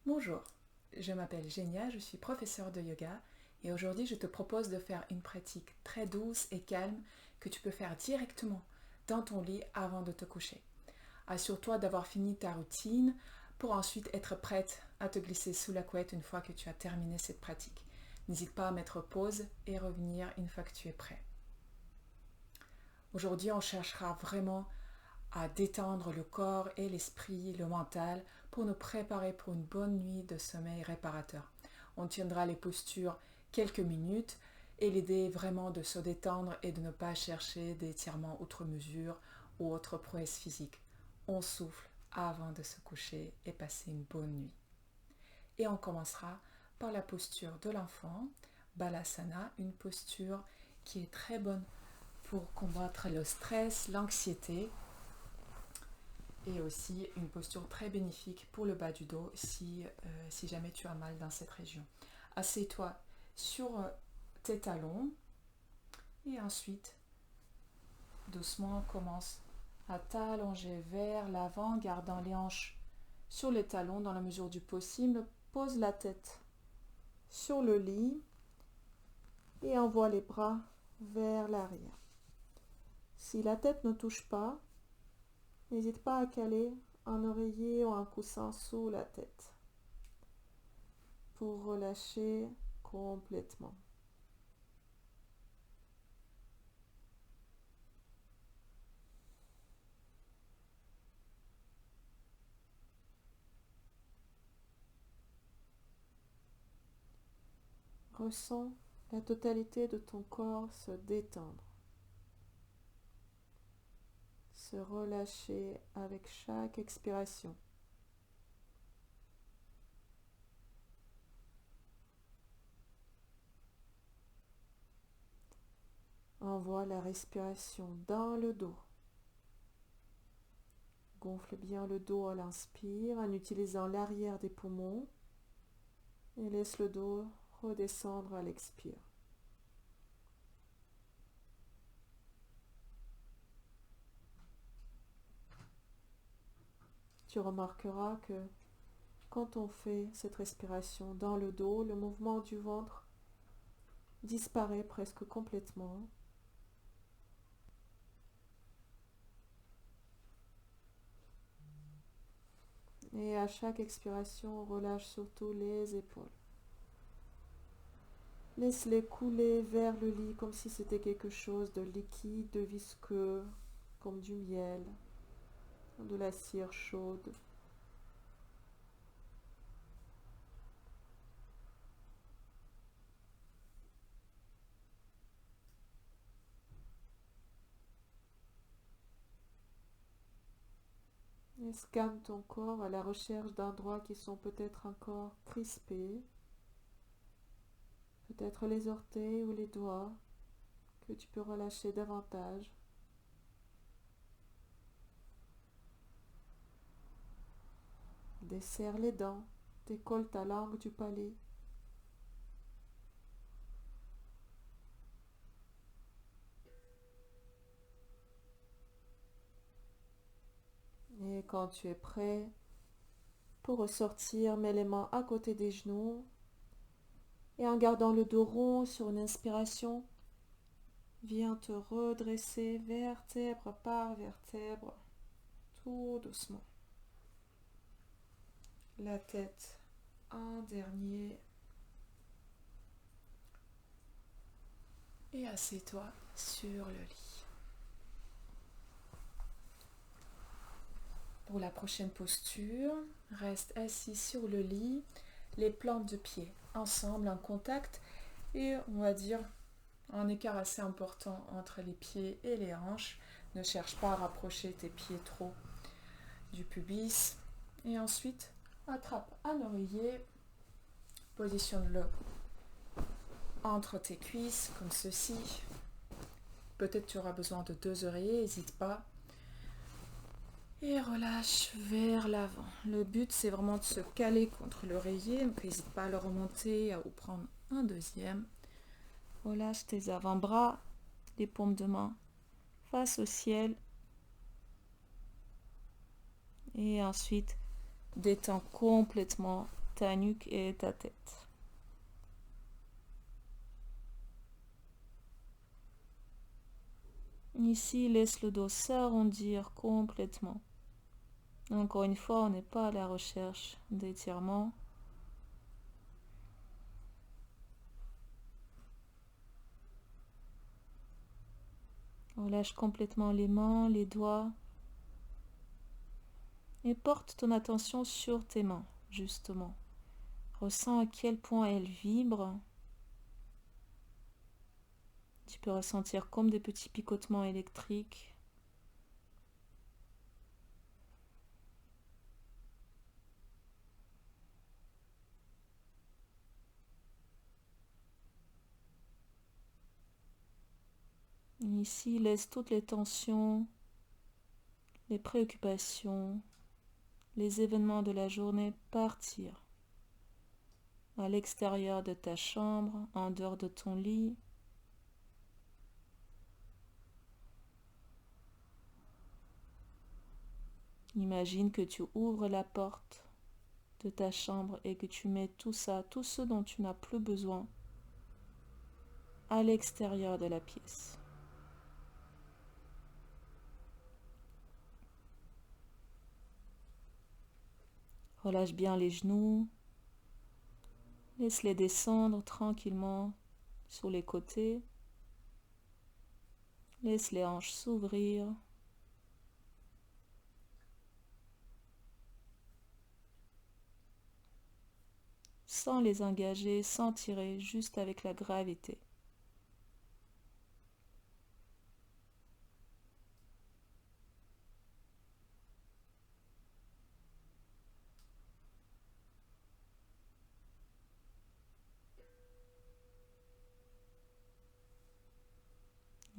Bonjour, je m'appelle Genia, je suis professeure de yoga et aujourd'hui je te propose de faire une pratique très douce et calme que tu peux faire directement dans ton lit avant de te coucher. Assure-toi d'avoir fini ta routine pour ensuite être prête à te glisser sous la couette une fois que tu as terminé cette pratique. N'hésite pas à mettre pause et revenir une fois que tu es prêt. Aujourd'hui, on cherchera vraiment à détendre le corps et l'esprit, le mental, pour nous préparer pour une bonne nuit de sommeil réparateur. On tiendra les postures quelques minutes et l'idée est vraiment de se détendre et de ne pas chercher des étirements outre mesure ou autres prouesses physiques. On souffle avant de se coucher et passer une bonne nuit. Et on commencera par la posture de l'enfant, Balasana, une posture qui est très bonne pour combattre le stress, l'anxiété et aussi une posture très bénéfique pour le bas du dos si jamais tu as mal dans cette région. Assieds-toi sur tes talons et ensuite doucement commence à t'allonger vers l'avant, gardant les hanches sur les talons dans la mesure du possible. Pose la tête sur le lit et envoie les bras vers l'arrière. Si la tête ne touche pas, n'hésite pas à caler un oreiller ou un coussin sous la tête pour relâcher complètement. Ressens la totalité de ton corps se détendre, se relâcher avec chaque expiration. Envoie la respiration dans le dos. Gonfle bien le dos à l'inspire en utilisant l'arrière des poumons et laisse le dos redescendre à l'expire. Tu remarqueras que quand on fait cette respiration dans le dos, le mouvement du ventre disparaît presque complètement. Et à chaque expiration, on relâche surtout les épaules. Laisse-les couler vers le lit comme si c'était quelque chose de liquide, de visqueux, comme du miel, de la cire chaude. Et scanne ton corps à la recherche d'endroits qui sont peut-être encore crispés, peut-être les orteils ou les doigts que tu peux relâcher davantage. Desserre les dents, décolle ta langue du palais. Et quand tu es prêt pour ressortir, mets les mains à côté des genoux et en gardant le dos rond sur une inspiration, viens te redresser vertèbre par vertèbre, tout doucement. La tête en dernier. Et assieds-toi sur le lit. Pour la prochaine posture, reste assis sur le lit, les plantes de pied ensemble en contact et on va dire un écart assez important entre les pieds et les hanches. Ne cherche pas à rapprocher tes pieds trop du pubis. Et ensuite, attrape un oreiller, positionne-le entre tes cuisses comme ceci. Peut-être tu auras besoin de 2 oreillers, n'hésite pas. Et relâche vers l'avant. Le but, c'est vraiment de se caler contre l'oreiller, donc n'hésite pas à le remonter ou prendre un deuxième. Relâche tes avant-bras, les paumes de main face au ciel. Et ensuite, détends complètement ta nuque et ta tête. Ici, laisse le dos s'arrondir complètement. Encore une fois, on n'est pas à la recherche d'étirement. Relâche complètement les mains, les doigts. Et porte ton attention sur tes mains, justement. Ressens à quel point elles vibrent. Tu peux ressentir comme des petits picotements électriques. Ici, laisse toutes les tensions, les préoccupations, les événements de la journée partir. À l'extérieur de ta chambre, en dehors de ton lit. Imagine que tu ouvres la porte de ta chambre et que tu mets tout ça, tout ce dont tu n'as plus besoin, à l'extérieur de la pièce. Relâche bien les genoux. Laisse-les descendre tranquillement sur les côtés. Laisse les hanches s'ouvrir. Sans les engager, sans tirer, juste avec la gravité.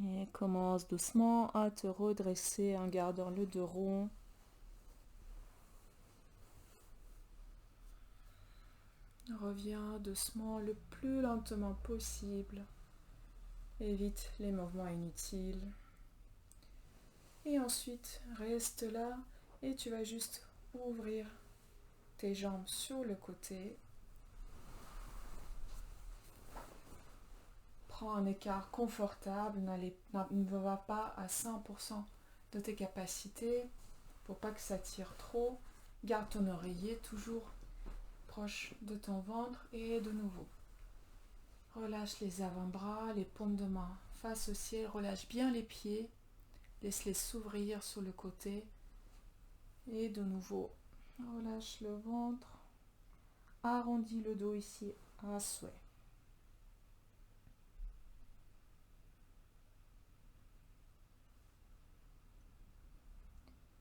Et commence doucement à te redresser en gardant le dos rond. Reviens doucement le plus lentement possible. Évite les mouvements inutiles. Et ensuite, reste là et tu vas juste ouvrir tes jambes sur le côté. Prends un écart confortable, ne va pas à 100% de tes capacités pour pas que ça tire trop. Garde ton oreiller toujours proche de ton ventre et de nouveau. Relâche les avant-bras, les paumes de main face au ciel, relâche bien les pieds, laisse-les s'ouvrir sur le côté et de nouveau relâche le ventre, arrondis le dos ici à souhait.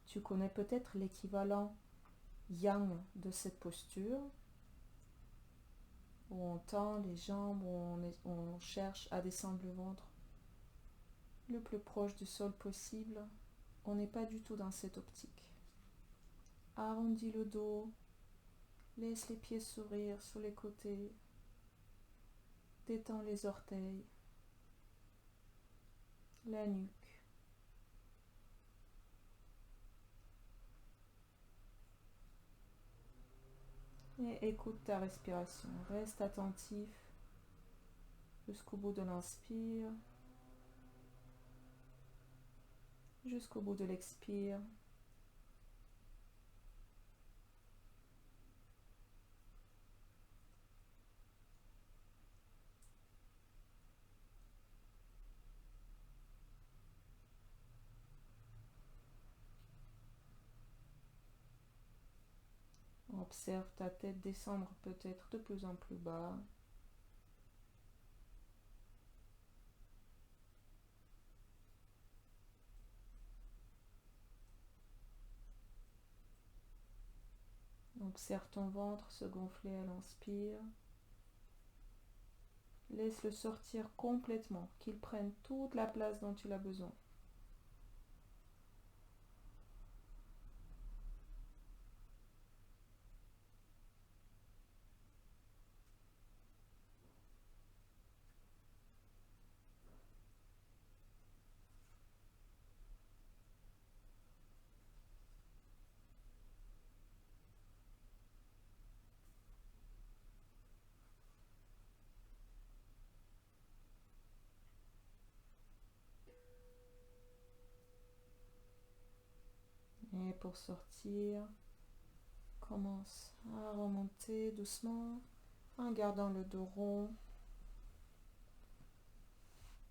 Tu connais peut-être l'équivalent yang de cette posture, où on tend les jambes, où on cherche à descendre le ventre le plus proche du sol possible. On n'est pas du tout dans cette optique. Arrondis le dos, laisse les pieds s'ouvrir sur les côtés, détends les orteils, la nuque. Et écoute ta respiration. Reste attentif jusqu'au bout de l'inspire, jusqu'au bout de l'expire. Observe ta tête descendre peut-être de plus en plus bas. Observe ton ventre se gonfler à l'inspire. Laisse-le sortir complètement, qu'il prenne toute la place dont il a besoin. pour sortir. Commence à remonter doucement en gardant le dos rond.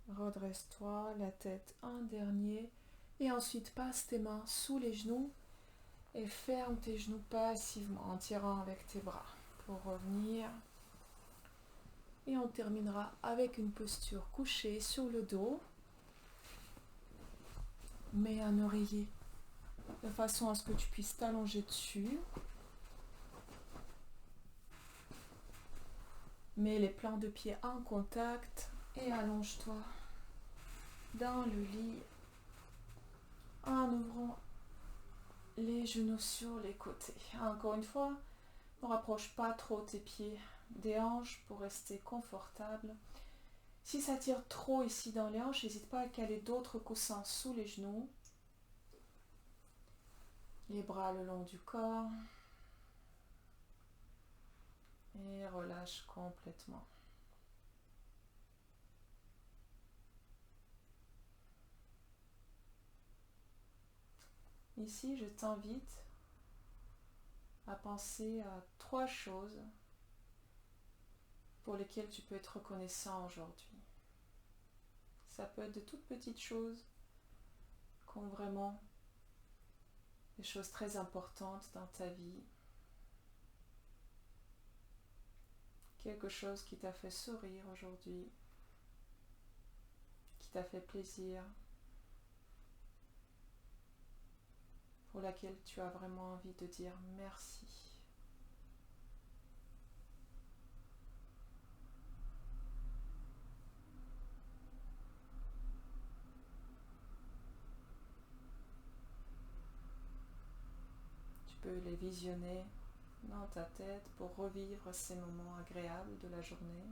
Redresse-toi, la tête en dernier. Et ensuite, passe tes mains sous les genoux et ferme tes genoux passivement en tirant avec tes bras pour revenir. Et on terminera avec une posture couchée sur le dos. Mets un oreiller de façon à ce que tu puisses t'allonger dessus. Mets les plans de pied en contact et allonge-toi dans le lit en ouvrant les genoux sur les côtés. Encore une fois, ne rapproche pas trop tes pieds des hanches pour rester confortable. Si ça tire trop ici dans les hanches, n'hésite pas à caler d'autres coussins sous les genoux. Les bras le long du corps. Et relâche complètement. Ici, je t'invite à penser à 3 choses pour lesquelles tu peux être reconnaissant aujourd'hui. Ça peut être de toutes petites choses qui ont vraiment des choses très importantes dans ta vie. Quelque chose qui t'a fait sourire aujourd'hui, qui t'a fait plaisir, pour laquelle tu as vraiment envie de dire merci. Tu peux les visionner dans ta tête pour revivre ces moments agréables de la journée.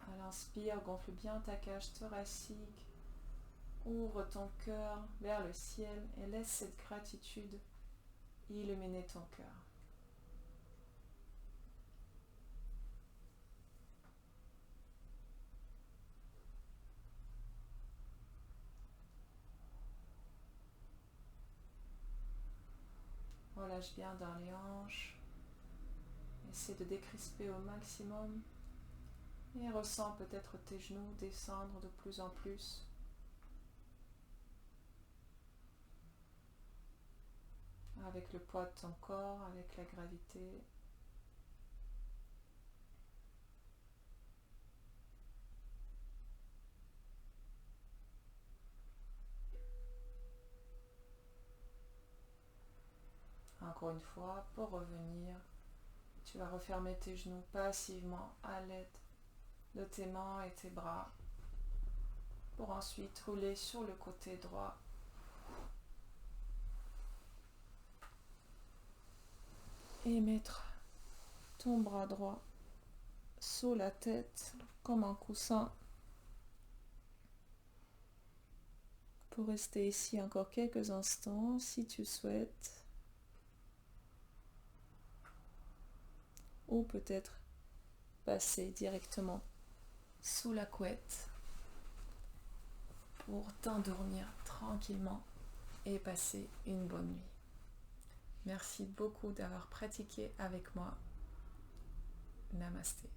À l'inspire, gonfle bien ta cage thoracique, ouvre ton cœur vers le ciel et laisse cette gratitude illuminer ton cœur. Relâche bien dans les hanches. Essaie de décrisper au maximum. Et ressens peut-être tes genoux descendre de plus en plus. Avec le poids de ton corps, avec la gravité. Encore une fois, pour revenir, tu vas refermer tes genoux passivement à l'aide de tes mains et tes bras pour ensuite rouler sur le côté droit. Et mettre ton bras droit sous la tête comme un coussin pour rester ici encore quelques instants si tu souhaites. Ou peut-être passer directement sous la couette pour t'endormir tranquillement et passer une bonne nuit. Merci beaucoup d'avoir pratiqué avec moi. Namasté.